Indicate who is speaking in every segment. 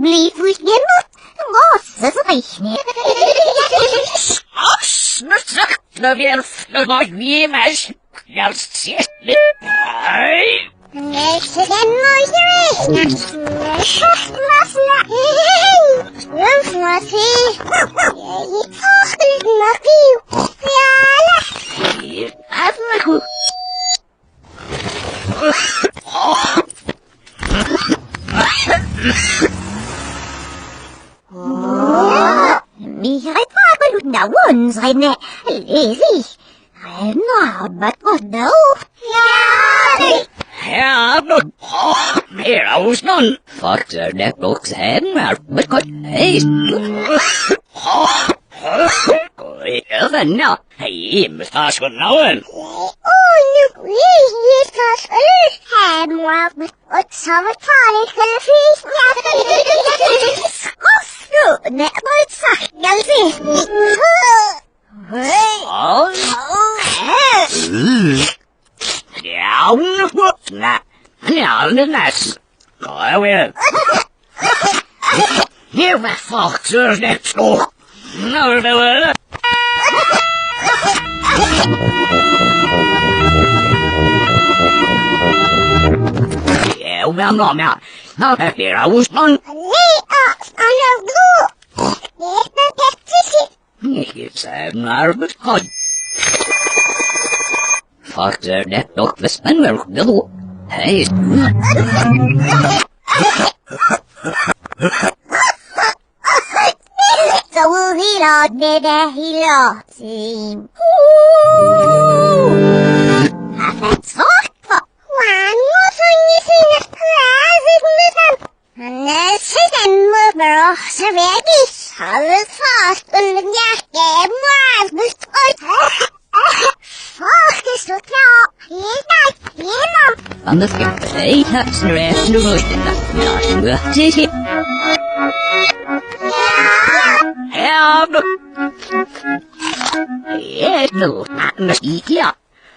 Speaker 1: Blieb ich genug. Was reich nicht.
Speaker 2: Ach, nu sagt er weer nog jemals. Als zit.
Speaker 1: Nächste denn neues Schacht machen. Fünf mal viel. Acht mal viel. Ja,
Speaker 2: Even goed.
Speaker 1: mich reparen und da wohnen seine. Lese ich. Na, aber no. Ja.
Speaker 2: Ja, meer aus dan. Fuck er net nog zijn, maar wat kan hij? Even nou, hij moet vast genomen.
Speaker 1: Nu is vast hem wat samen talen Of nu, net wat zacht,
Speaker 2: Ja, de les. Ga weer. Hier weg, foxers, net nog. Nou, dat wel. Ja, wel nog meer. Nou, heb je er ook van?
Speaker 1: Nee, aan de vloer. Ik ben echt
Speaker 2: Ik heb naar het god. Foxer, net nog, we zijn weer genoeg. Hey.
Speaker 1: So hilo, dede hilo, sim. Afet sorgful. One was on you see the classic movement. And this is a mover of Servetis. How is fast and the yak was with Fuck is so clear.
Speaker 2: Anders gibt es nicht, hab's nur erst nur durch den Nacht. Ja, sicher. Ja, yes, no, anders geht ja.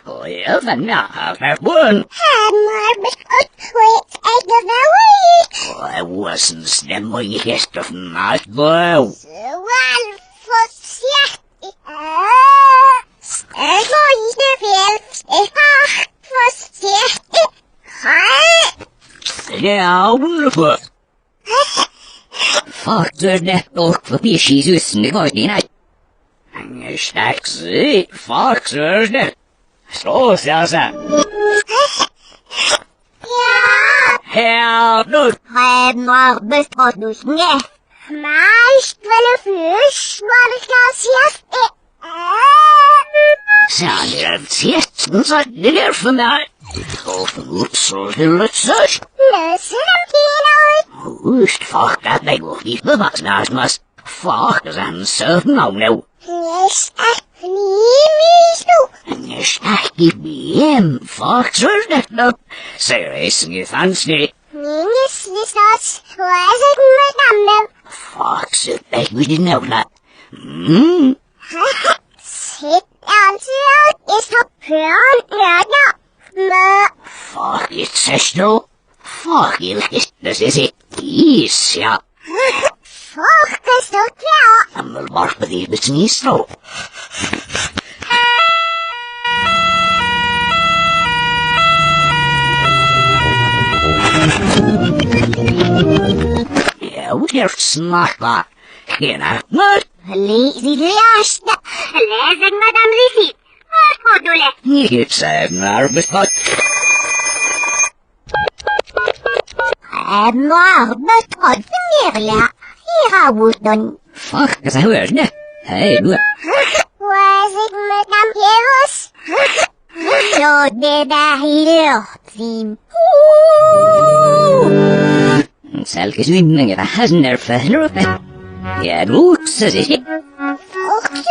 Speaker 2: Oh, ja, van nou, verboen.
Speaker 1: Maar besluit weet ik de wel.
Speaker 2: I wasn't stemming gisteren vannacht, boy.
Speaker 1: Zowel voorzichtig. Er wordt de veel. Ik ga voorzichtig.
Speaker 2: Ja, wonderful. Fuck, er net nog voorbij Jezus, nu ga je niet. En je stijgt ze, fuck, er net. Zo, zelfs. Ja, nu.
Speaker 1: Heb nog besluit dus niet. Maar ik wil vlees, maar ik ga zeggen.
Speaker 2: Zijn er een zitten, zijn er van mij. Of goed, zo heel het zus.
Speaker 1: Luister hem hier
Speaker 2: Hoe fuck dat ding nog niet bewaakt naast μας. Fuck, zijn ze nou nou.
Speaker 1: Yes, niet zo.
Speaker 2: En je staat niet bien. Fuck, zo is dat nou. Serieus, je fans niet.
Speaker 1: Minus is dat. Was ik met hem?
Speaker 2: Fuck, ze weet wie die nou dat.
Speaker 1: Zit aan ze is op plan. Ja. Maar.
Speaker 2: Fuck, het zegt nou. Fuck, je dat is het. Yes, ja.
Speaker 1: Fuck, is zo klaar.
Speaker 2: En wel maar bij die niet zo. Ja, hoe eerst smakbaar. Geen uitmaak.
Speaker 1: Lees die laatste. Lees ik madame Lucie. Wat bedoel je?
Speaker 2: Ik zei naar bespat.
Speaker 1: Maar wat meer hier houdt dan.
Speaker 2: Fuck, dat is heel erg, ne? Hey, doe.
Speaker 1: Was ik met hem heros? Zo de daar hier zien.
Speaker 2: Zelfs winnen, dat is een ervaring. Ja, doe, ze zegt.
Speaker 1: Ochtend